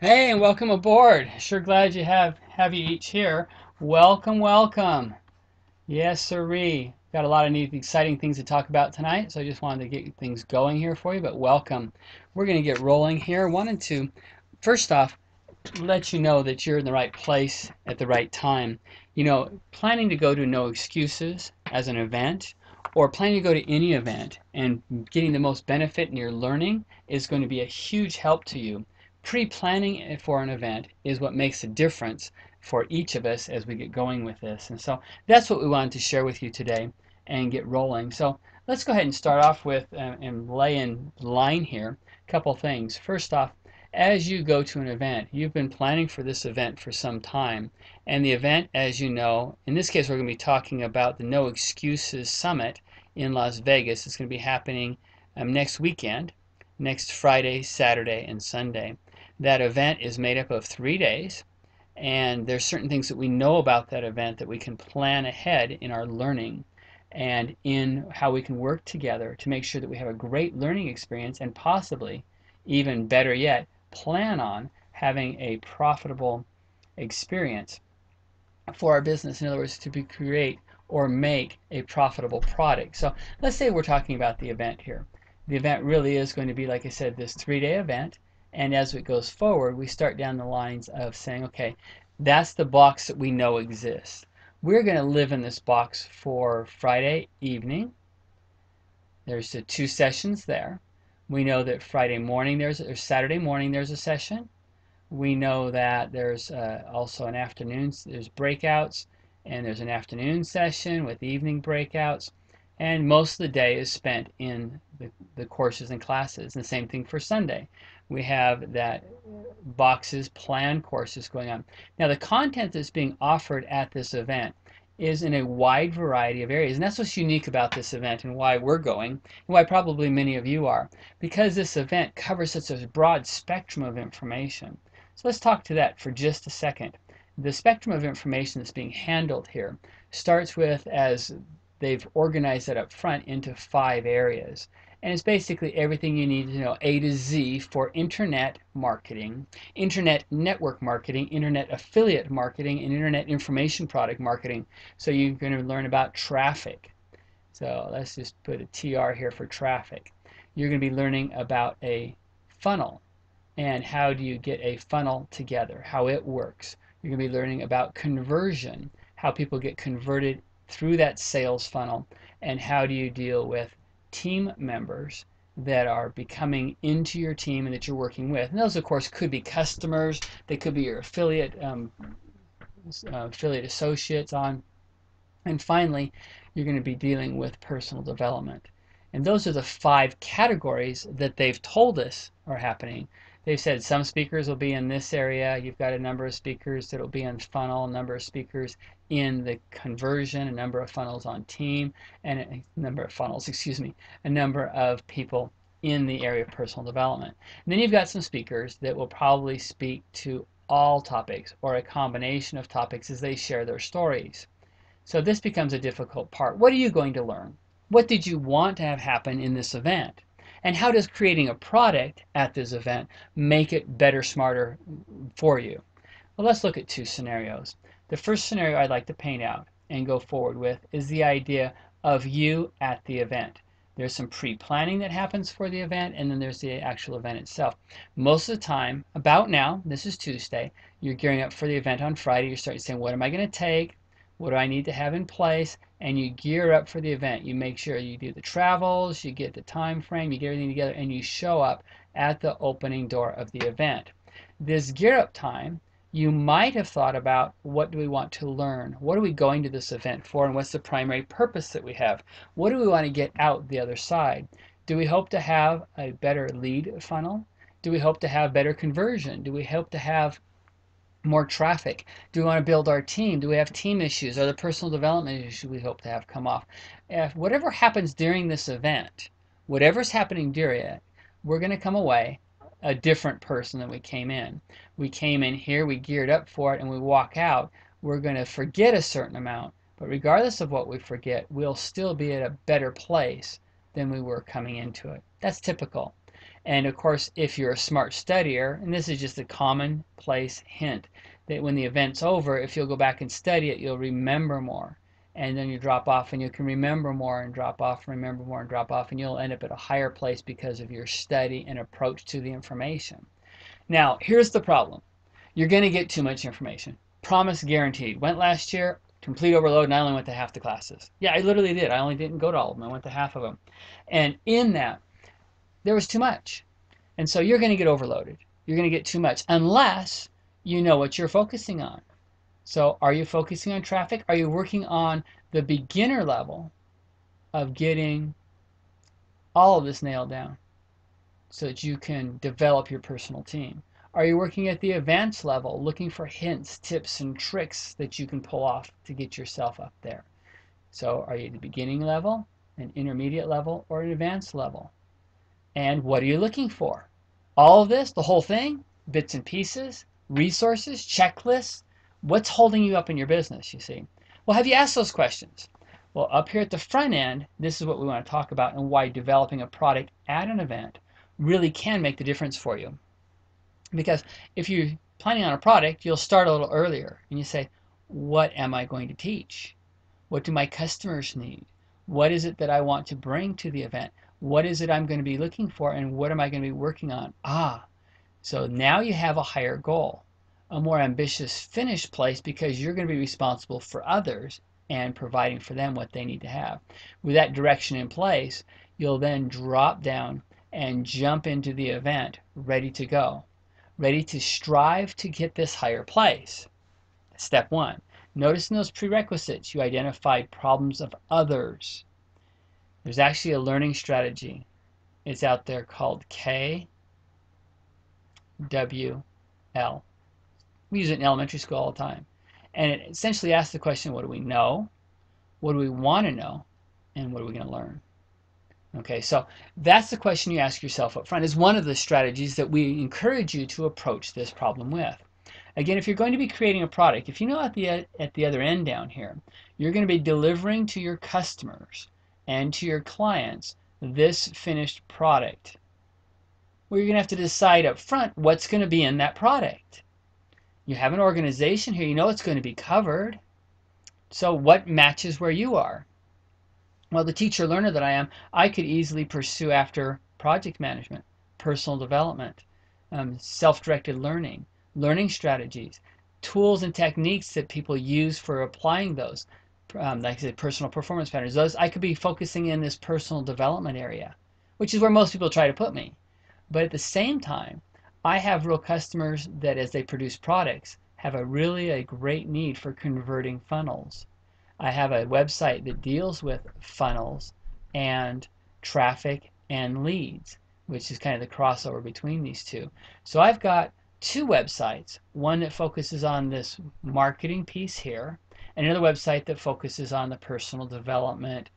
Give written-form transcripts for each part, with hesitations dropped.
Hey, and welcome aboard. Sure glad you have you each here. Welcome, welcome. Yes, sirree. Got a lot of neat, exciting things to talk about tonight, so I just wanted to get things going here for you. But welcome. We're going to get rolling here. Wanted to first off let you know that you're in the right place at the right time. Planning to go to No Excuses as an event, or planning to go to any event and getting the most benefit in your learning is going to be a huge help to you. Pre-planning for an event is what makes a difference for each of us as we get going with this. And so that's what we wanted to share with you today and get rolling. So let's go ahead and start off with and lay in line here a couple things. First off, as you go to an event, you've been planning for this event for some time. And the event, as you know, in this case, we're going to be talking about the No Excuses Summit in Las Vegas. It's going to be happening next weekend, next Friday, Saturday, and Sunday. That event is made up of 3 days, and there's certain things that we know about that event that we can plan ahead in our learning and in how we can work together to make sure that we have a great learning experience and possibly, even better yet, plan on having a profitable experience for our business. In other words, to create or make a profitable product. So let's say we're talking about the event here. The event really is going to be, like I said, this 3-day event. And as it goes forward, we start down the lines of saying, okay, that's the box that we know exists. We're going to live in this box for Friday evening. There's the 2 sessions there. We know that Friday morning or Saturday morning there's a session. We know that there's also an afternoon, there's breakouts, and there's an afternoon session with evening breakouts, and most of the day is spent in the courses and classes. And the same thing for Sunday. We have that boxes, planned courses going on. Now the content that's being offered at this event is in a wide variety of areas, and that's what's unique about this event and why we're going, and why probably many of you are, because this event covers such a broad spectrum of information. So let's talk to that for just a second. The spectrum of information that's being handled here starts with, as they've organized it up front, into 5 areas. And it's basically everything you need to know, A to Z, for internet marketing, internet network marketing, internet affiliate marketing, and internet information product marketing. So you're going to learn about traffic. So let's just put a TR here for traffic. You're going to be learning about a funnel and how do you get a funnel together, how it works. You're going to be learning about conversion, how people get converted through that sales funnel, and how do you deal with team members that are becoming into your team and that you're working with. And those, of course, could be customers, they could be your affiliate associates on. And finally, you're going to be dealing with personal development. And those are the 5 categories that they've told us are happening. They've said some speakers will be in this area. You've got a number of speakers that will be in funnel, a number of speakers in the conversion, a number of funnels on team, and a number of funnels, a number of people in the area of personal development. And then you've got some speakers that will probably speak to all topics or a combination of topics as they share their stories. So this becomes a difficult part. What are you going to learn? What did you want to have happen in this event? And how does creating a product at this event make it better, smarter for you? Well, let's look at 2 scenarios. The first scenario I'd like to paint out and go forward with is the idea of you at the event. There's some pre-planning that happens for the event, and then there's the actual event itself. Most of the time, about now, this is Tuesday, you're gearing up for the event on Friday. You're starting saying, what am I going to take? What do I need to have in place? And you gear up for the event. You make sure you do the travels, you get the time frame, you get everything together, and you show up at the opening door of the event. This gear up time, you might have thought about, what do we want to learn? What are we going to this event for? And what's the primary purpose that we have? What do we want to get out the other side? Do we hope to have a better lead funnel? Do we hope to have better conversion? Do we hope to have more traffic? Do we want to build our team? Do we have team issues? Are there personal development issues we hope to have come off? If whatever happens during this event, whatever's happening during it, we're going to come away a different person than we came in. We came in here, we geared up for it, and we walk out, we're going to forget a certain amount. But regardless of what we forget, we'll still be at a better place than we were coming into it. That's typical. And of course, if you're a smart studier, and this is just a commonplace hint, that when the event's over, if you'll go back and study it, you'll remember more. And then you drop off and you can remember more and drop off, remember more and drop off, and you'll end up at a higher place because of your study and approach to the information. Now, here's the problem. You're going to get too much information. Promise guaranteed. Went last year, complete overload, and I only went to half the classes. Yeah, I literally did. I only didn't go to all of them. I went to half of them. And in that, there was too much. And so you're going to get overloaded. You're going to get too much unless you know what you're focusing on. So are you focusing on traffic? Are you working on the beginner level of getting all of this nailed down so that you can develop your personal team? Are you working at the advanced level, looking for hints, tips, and tricks that you can pull off to get yourself up there? So are you at the beginning level, an intermediate level, or an advanced level? And what are you looking for? All of this, the whole thing, bits and pieces, resources, checklists. What's holding you up in your business, you see? Well, have you asked those questions? Well, up here at the front end, this is what we want to talk about and why developing a product at an event really can make the difference for you. Because if you're planning on a product, you'll start a little earlier and you say, what am I going to teach? What do my customers need? What is it that I want to bring to the event? What is it I'm going to be looking for, and what am I going to be working on? So now you have a higher goal, a more ambitious finished place, because you're going to be responsible for others and providing for them what they need to have. With that direction in place, you'll then drop down and jump into the event ready to go, ready to strive to get this higher place. Step one. Notice in those prerequisites you identified problems of others. There's actually a learning strategy. It's out there called KWL. We use it in elementary school all the time. And it essentially asks the question, what do we know? What do we want to know? And what are we going to learn? Okay, so that's the question you ask yourself up front. Is one of the strategies that we encourage you to approach this problem with. Again, if you're going to be creating a product, if you know at the other end down here, you're going to be delivering to your customers and to your clients this finished product. Well, you're going to have to decide up front what's going to be in that product. You have an organization here, you know it's going to be covered. So what matches where you are? Well, the teacher learner that I am, I could easily pursue after project management, personal development, self-directed learning, learning strategies, tools and techniques that people use for applying those. Like I said, personal performance patterns. Those I could be focusing in this personal development area, which is where most people try to put me. But at the same time, I have real customers that, as they produce products, have a great need for converting funnels. I have a website that deals with funnels and traffic and leads, which is kind of the crossover between these two. So I've got two websites, one that focuses on this marketing piece here, and another website that focuses on the personal development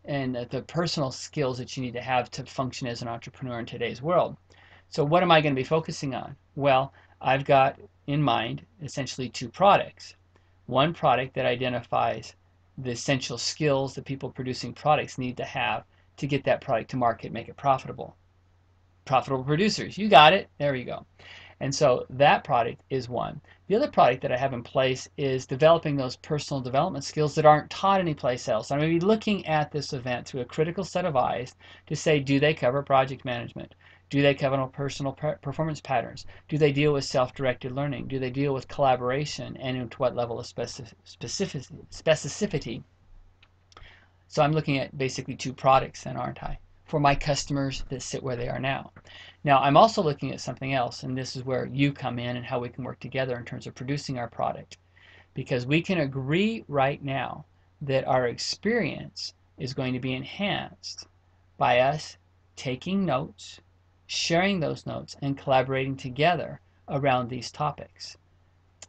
and the personal skills that you need to have to function as an entrepreneur in today's world. So what am I going to be focusing on? Well, I've got in mind essentially two products. One product that identifies the essential skills that people producing products need to have to get that product to market, make it profitable. Profitable producers, you got it, there you go. And so that product is one. The other product that I have in place is developing those personal development skills that aren't taught anyplace else. I'm going to be looking at this event through a critical set of eyes to say, do they cover project management? Do they cover personal performance patterns? Do they deal with self-directed learning? Do they deal with collaboration, and to what level of specificity? So I'm looking at basically two products then, aren't I? For my customers that sit where they are now. Now, I'm also looking at something else, and this is where you come in and how we can work together in terms of producing our product. Because we can agree right now that our experience is going to be enhanced by us taking notes, sharing those notes, and collaborating together around these topics.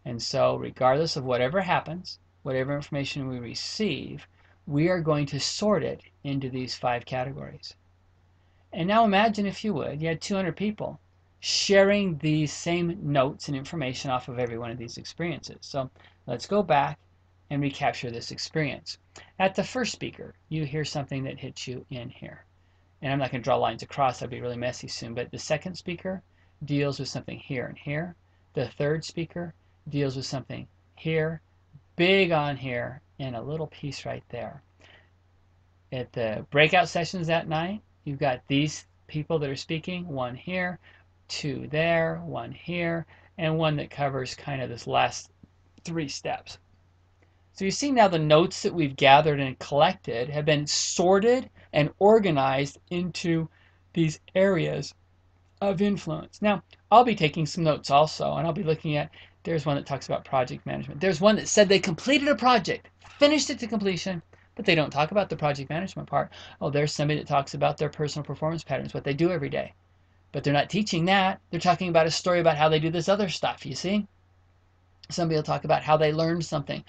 And so, regardless of whatever happens, whatever information we receive, we are going to sort it into these 5 categories. And now imagine, if you would, you had 200 people sharing these same notes and information off of every one of these experiences. So let's go back and recapture this experience. At the first speaker, you hear something that hits you in here. And I'm not going to draw lines across, that'd be really messy soon. But the second speaker deals with something here and here. The third speaker deals with something here, big on here, and a little piece right there. At the breakout sessions that night, you've got these people that are speaking, one here, two there, one here, and one that covers kind of this last 3 steps. So you see now the notes that we've gathered and collected have been sorted and organized into these areas of influence. Now, I'll be taking some notes also, and I'll be looking at, there's one that talks about project management. There's one that said they completed a project, finished it to completion, but they don't talk about the project management part. Oh, there's somebody that talks about their personal performance patterns, what they do every day. But they're not teaching that. They're talking about a story about how they do this other stuff, you see? Somebody will talk about how they learned something.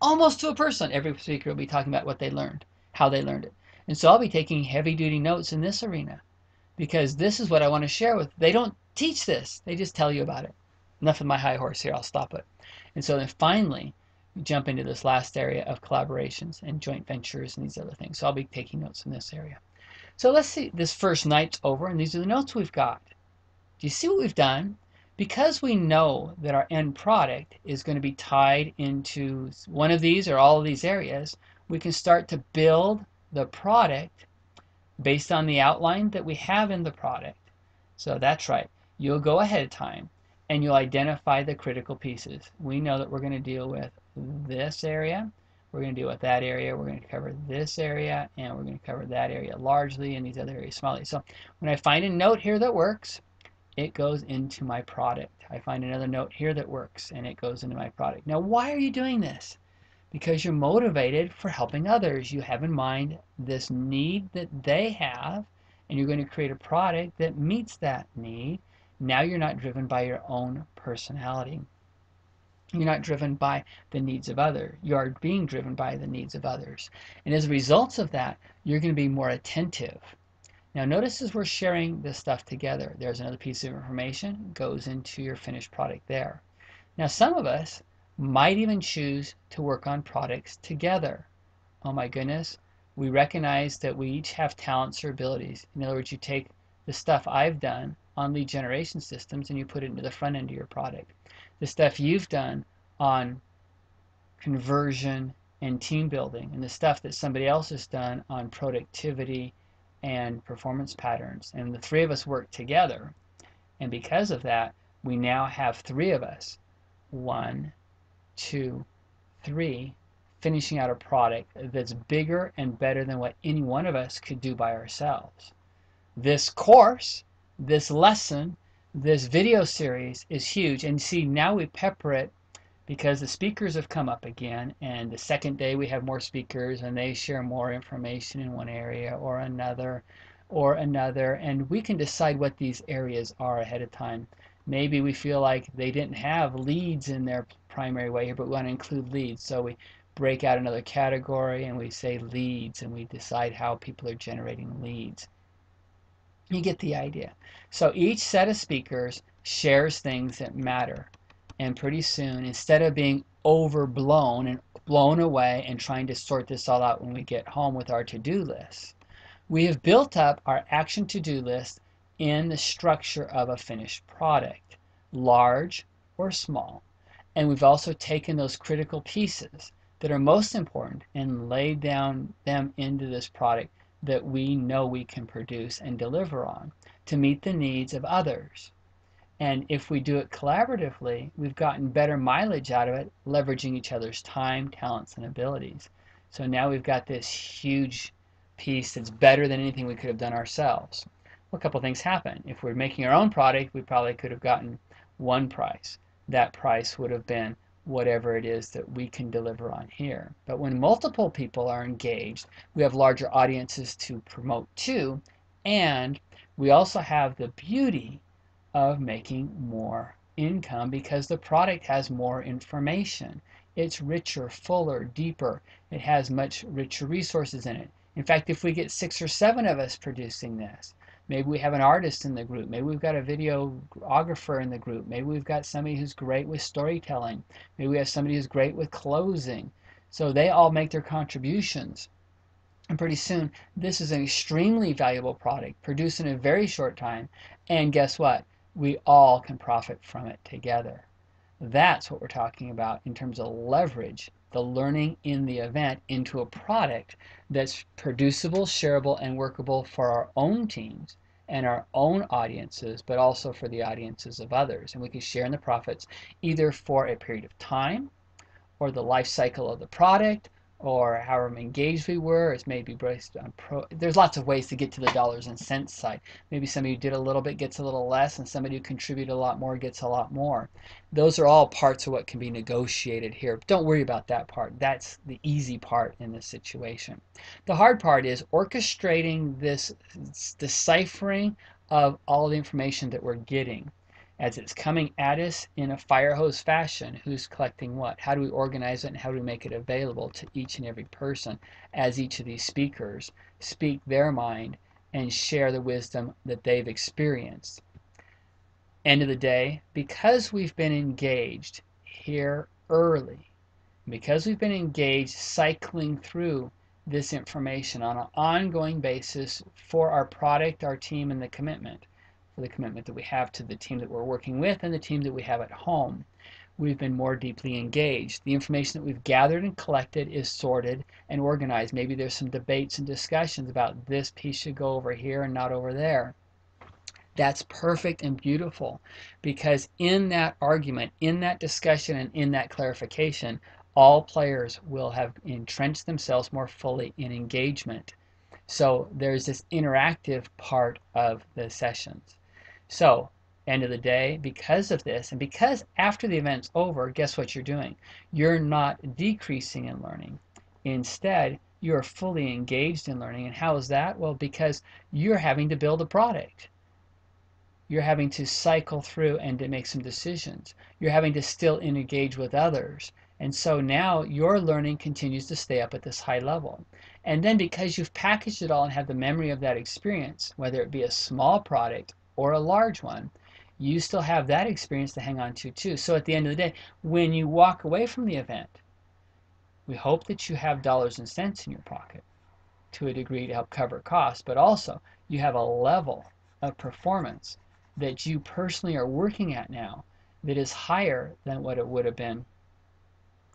Almost to a person, every speaker will be talking about what they learned, how they learned it. And so I'll be taking heavy-duty notes in this arena because this is what I want to share with. They don't teach this. They just tell you about it. Enough of my high horse here. I'll stop it. And so then finally, we jump into this last area of collaborations and joint ventures and these other things. So I'll be taking notes in this area. So let's see. This first night's over, and these are the notes we've got. Do you see what we've done? Because we know that our end product is going to be tied into one of these or all of these areas, we can start to build the product based on the outline that we have in the product. So that's right. You'll go ahead of time and you'll identify the critical pieces. We know that we're going to deal with this area, we're going to deal with that area, we're going to cover this area, and we're going to cover that area largely and these other areas smallly. So when I find a note here that works, it goes into my product. I find another note here that works and it goes into my product. Now, why are you doing this? Because you're motivated for helping others. You have in mind this need that they have, and you're going to create a product that meets that need. Now you're not driven by your own personality. You're not driven by the needs of others. You are being driven by the needs of others. And as a result of that, you're going to be more attentive. Now notice as we're sharing this stuff together, there's another piece of information goes into your finished product there. Now some of us might even choose to work on products together. Oh my goodness, we recognize that we each have talents or abilities. In other words, you take the stuff I've done on lead generation systems and you put it into the front end of your product. The stuff you've done on conversion and team building, and the stuff that somebody else has done on productivity and performance patterns, and the 3 of us work together, and because of that we now have 3 of us, 1, 2, 3, finishing out a product that's bigger and better than what any one of us could do by ourselves. This course, this lesson, this video series is huge, and see now we pepper it because the speakers have come up again, and the second day we have more speakers and they share more information in one area or another, and we can decide what these areas are ahead of time. Maybe we feel like they didn't have leads in their primary way here, but we want to include leads, so we break out another category and we say leads, and we decide how people are generating leads. You get the idea. So each set of speakers shares things that matter. And pretty soon, instead of being overblown and blown away and trying to sort this all out when we get home with our to-do list, we have built up our action to-do list in the structure of a finished product, large or small. And we've also taken those critical pieces that are most important and laid down them into this product that we know we can produce and deliver on to meet the needs of others. And if we do it collaboratively, we've gotten better mileage out of it, leveraging each other's time, talents, and abilities. So now we've got this huge piece that's better than anything we could have done ourselves. Well, a couple things happen. If we're making our own product, we probably could have gotten one price. That price would have been whatever it is that we can deliver on here. But when multiple people are engaged, we have larger audiences to promote to, and we also have the beauty of making more income because the product has more information. It's richer, fuller, deeper. It has much richer resources in it. In fact, if we get 6 or 7 of us producing this, maybe we have an artist in the group, maybe we've got a videographer in the group, maybe we've got somebody who's great with storytelling, maybe we have somebody who's great with closing. So they all make their contributions. And pretty soon, this is an extremely valuable product produced in a very short time. And guess what? We all can profit from it together. That's what we're talking about in terms of leverage the learning in the event into a product that's producible, shareable, and workable for our own teams and our own audiences, but also for the audiences of others. And we can share in the profits either for a period of time or the life cycle of the product or however engaged we were. It's maybe based on there's lots of ways to get to the dollars and cents side. Maybe somebody who did a little bit gets a little less, and somebody who contributed a lot more gets a lot more. Those are all parts of what can be negotiated here. Don't worry about that part. That's the easy part in this situation. The hard part is orchestrating this deciphering of all the information that we're getting as it's coming at us in a fire hose fashion. Who's collecting what? How do we organize it, and how do we make it available to each and every person as each of these speakers speak their mind and share the wisdom that they've experienced? End of the day, because we've been engaged here early, because we've been engaged cycling through this information on an ongoing basis for our product, our team, and the commitment, for the commitment that we have to the team that we're working with and the team that we have at home, we've been more deeply engaged. The information that we've gathered and collected is sorted and organized. Maybe there's some debates and discussions about this piece should go over here and not over there. That's perfect and beautiful, because in that argument, in that discussion, and in that clarification, all players will have entrenched themselves more fully in engagement. So there's this interactive part of the sessions. So, end of the day, because of this, and because after the event's over, guess what you're doing? You're not decreasing in learning. Instead, you're fully engaged in learning. And how is that? Well, because you're having to build a product. You're having to cycle through and to make some decisions. You're having to still engage with others. And so now your learning continues to stay up at this high level. And then because you've packaged it all and have the memory of that experience, whether it be a small product or a large one, you still have that experience to hang on to too. So at the end of the day, when you walk away from the event, we hope that you have dollars and cents in your pocket to a degree to help cover costs, but also you have a level of performance that you personally are working at now that is higher than what it would have been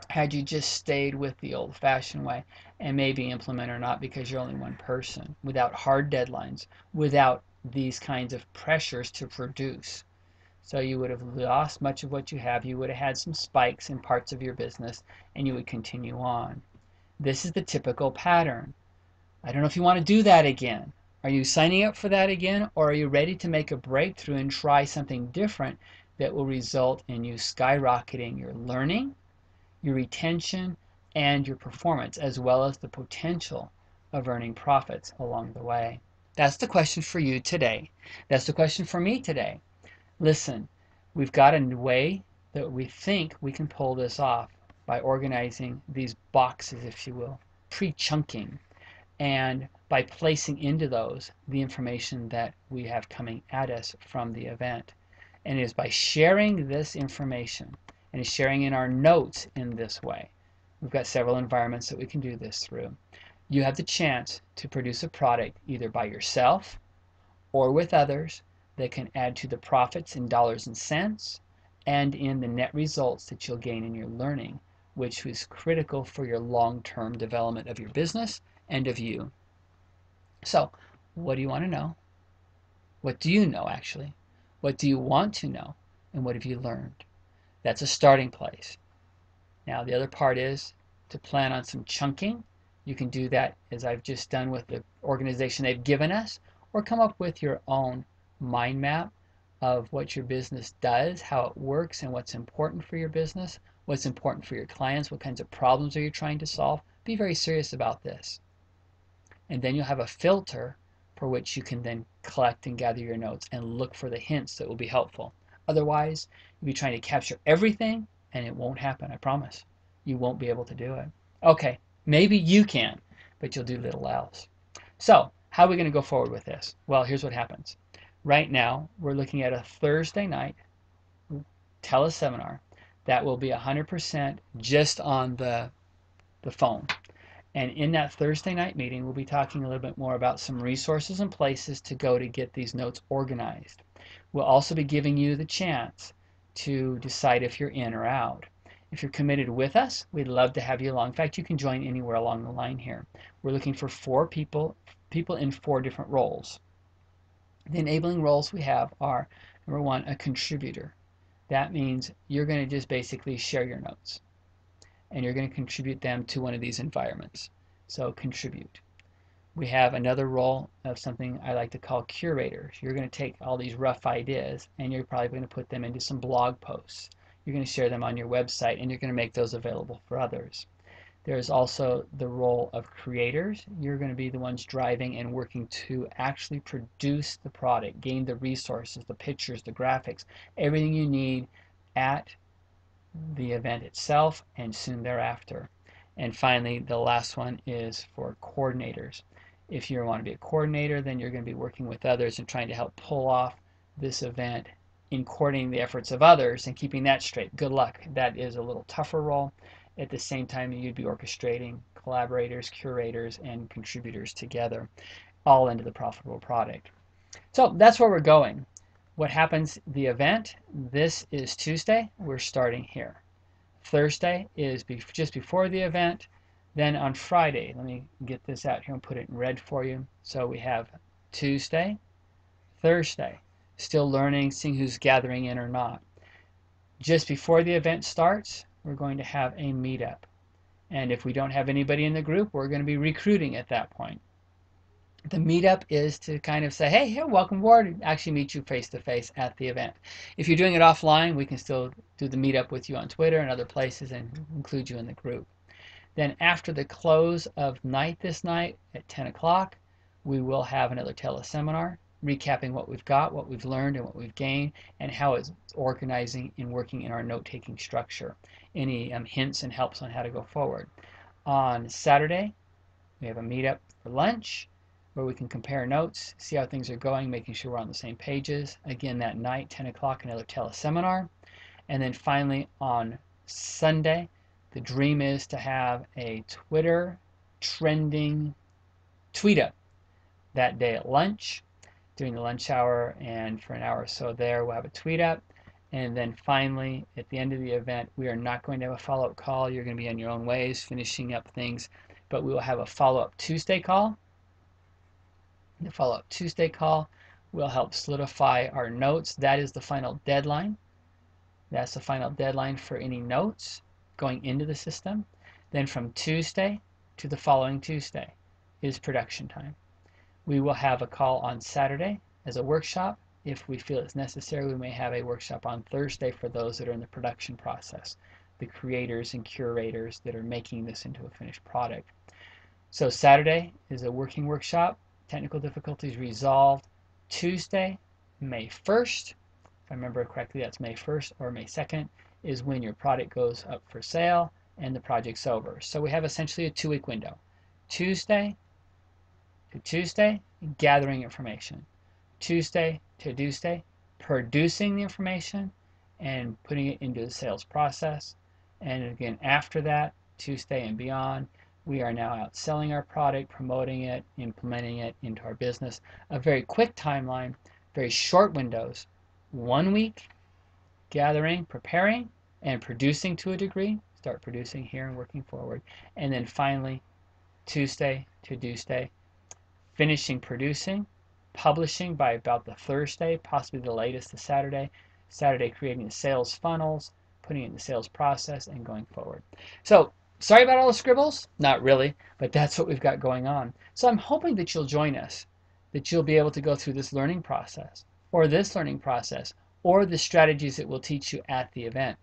had you just stayed with the old-fashioned way and maybe implement or not, because you're only one person, without hard deadlines, without these kinds of pressures to produce. So you would have lost much of what you have. You would have had some spikes in parts of your business, and you would continue on. This is the typical pattern. I don't know if you want to do that again. Are you signing up for that again, or are you ready to make a breakthrough and try something different that will result in you skyrocketing your learning, your retention, and your performance, as well as the potential of earning profits along the way? That's the question for you today. That's the question for me today. Listen, we've got a way that we think we can pull this off by organizing these boxes, if you will, pre-chunking, and by placing into those the information that we have coming at us from the event. And it is by sharing this information and sharing in our notes in this way. We've got several environments that we can do this through. You have the chance to produce a product either by yourself or with others that can add to the profits in dollars and cents and in the net results that you'll gain in your learning, which is critical for your long-term development of your business and of you. So, what do you want to know? What do you know, actually? What do you want to know? And what have you learned? That's a starting place. Now, the other part is to plan on some chunking. You can do that as I've just done with the organization they've given us, or come up with your own mind map of what your business does, how it works, and what's important for your business, what's important for your clients, what kinds of problems are you trying to solve. Be very serious about this. And then you'll have a filter for which you can then collect and gather your notes and look for the hints that will be helpful. Otherwise, you'll be trying to capture everything, and it won't happen, I promise. You won't be able to do it. Okay, maybe you can, but you'll do little else. So, how are we going to go forward with this? Well, here's what happens. Right now, we're looking at a Thursday night teleseminar that will be 100% just on the phone. And in that Thursday night meeting, we'll be talking a little bit more about some resources and places to go to get these notes organized. We'll also be giving you the chance to decide if you're in or out. If you're committed with us, we'd love to have you along. In fact, you can join anywhere along the line here. We're looking for 4 people in 4 different roles. The enabling roles we have are, number 1, a contributor. That means you're going to just basically share your notes, and you're going to contribute them to one of these environments. So contribute. We have another role of something I like to call curators. You're going to take all these rough ideas and you're probably going to put them into some blog posts. You're going to share them on your website and you're going to make those available for others. There's also the role of creators. You're going to be the ones driving and working to actually produce the product, gain the resources, the pictures, the graphics, everything you need at the event itself and soon thereafter. And finally, the last one is for coordinators. If you want to be a coordinator, then you're going to be working with others and trying to help pull off this event in coordinating the efforts of others and keeping that straight. Good luck. That is a little tougher role. At the same time, you'd be orchestrating collaborators, curators, and contributors together, all into the profitable product. So that's where we're going. What happens, the event, this is Tuesday. We're starting here. Thursday is just before the event. Then on Friday, let me get this out here and put it in red for you. So we have Tuesday, Thursday, still learning, seeing who's gathering in or not. Just before the event starts, we're going to have a meetup. And if we don't have anybody in the group, we're going to be recruiting at that point. The meetup is to kind of say, hey, welcome aboard, and actually meet you face to face at the event. If you're doing it offline, we can still do the meetup with you on Twitter and other places and include you in the group. Then after the close of night this night at 10 o'clock, we will have another teleseminar recapping what we've got, what we've learned, and what we've gained, and how it's organizing and working in our note-taking structure. Any hints and helps on how to go forward. On Saturday, we have a meetup for lunch where we can compare notes, see how things are going, making sure we're on the same pages. Again, that night, 10 o'clock, another teleseminar. And then finally on Sunday, the dream is to have a Twitter trending tweet up that day at lunch, during the lunch hour, and for an hour or so there, we'll have a tweet up. And then finally, at the end of the event, we are not going to have a follow-up call. You're going to be on your own ways, finishing up things, but we will have a follow-up Tuesday call. The follow-up Tuesday call will help solidify our notes. That is the final deadline. That's the final deadline for any notes going into the system. Then from Tuesday to the following Tuesday is production time. We will have a call on Saturday as a workshop. If we feel it's necessary, we may have a workshop on Thursday for those that are in the production process, the creators and curators that are making this into a finished product. So Saturday is a working workshop. Technical difficulties resolved. Tuesday, May 1st, if I remember correctly, that's May 1st or May 2nd, is when your product goes up for sale and the project's over. So we have essentially a 2-week window. Tuesday to Tuesday, gathering information. Tuesday to Tuesday, producing the information and putting it into the sales process. And again, after that, Tuesday and beyond, we are now out selling our product, promoting it, implementing it into our business. A very quick timeline, very short windows. 1 week, gathering, preparing, and producing to a degree. Start producing here and working forward. And then finally, Tuesday to Tuesday, finishing producing, publishing by about the Thursday, possibly the latest the Saturday. Saturday creating the sales funnels, putting it in the sales process, and going forward. So sorry about all the scribbles. Not really, but that's what we've got going on. So I'm hoping that you'll join us, that you'll be able to go through this learning process, or this learning process, or the strategies that we'll teach you at the event.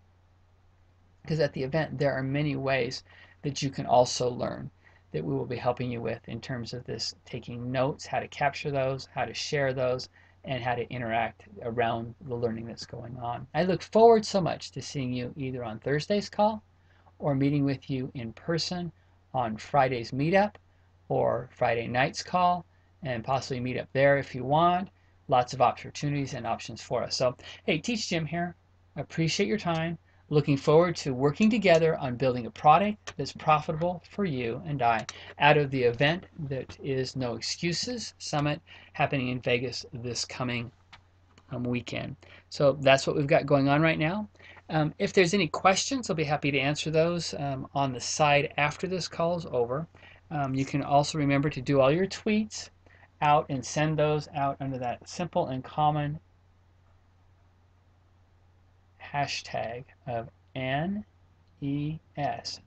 Because at the event, there are many ways that you can also learn that we will be helping you with in terms of this, taking notes, how to capture those, how to share those, and how to interact around the learning that's going on. I look forward so much to seeing you either on Thursday's call or meeting with you in person on Friday's meetup or Friday night's call, and possibly meet up there if you want. Lots of opportunities and options for us. So, hey, Teach Jim here. Appreciate your time. Looking forward to working together on building a product that's profitable for you and I out of the event that is No Excuses Summit happening in Vegas this coming weekend. So that's what we've got going on right now. If there's any questions, I'll be happy to answer those on the side after this call is over. You can also remember to do all your tweets out and send those out under that simple and common hashtag of NES,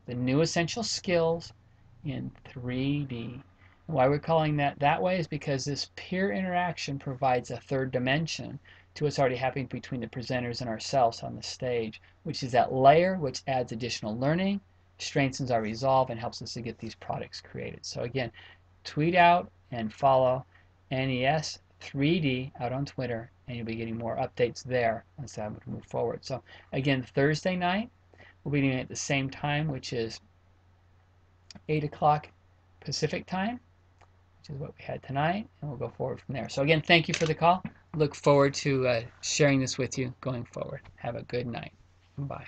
the new essential skills in 3D. Why we're calling that way is because this peer interaction provides a third dimension to what's already happening between the presenters and ourselves on the stage, which is that layer which adds additional learning, strengthens our resolve, and helps us to get these products created. So again, tweet out and follow NES 3D out on Twitter, and you'll be getting more updates there as that would move forward. So again, Thursday night, we'll be doing it at the same time, which is 8 o'clock Pacific time, which is what we had tonight, and we'll go forward from there. So again, thank you for the call. Look forward to sharing this with you going forward. Have a good night. Bye.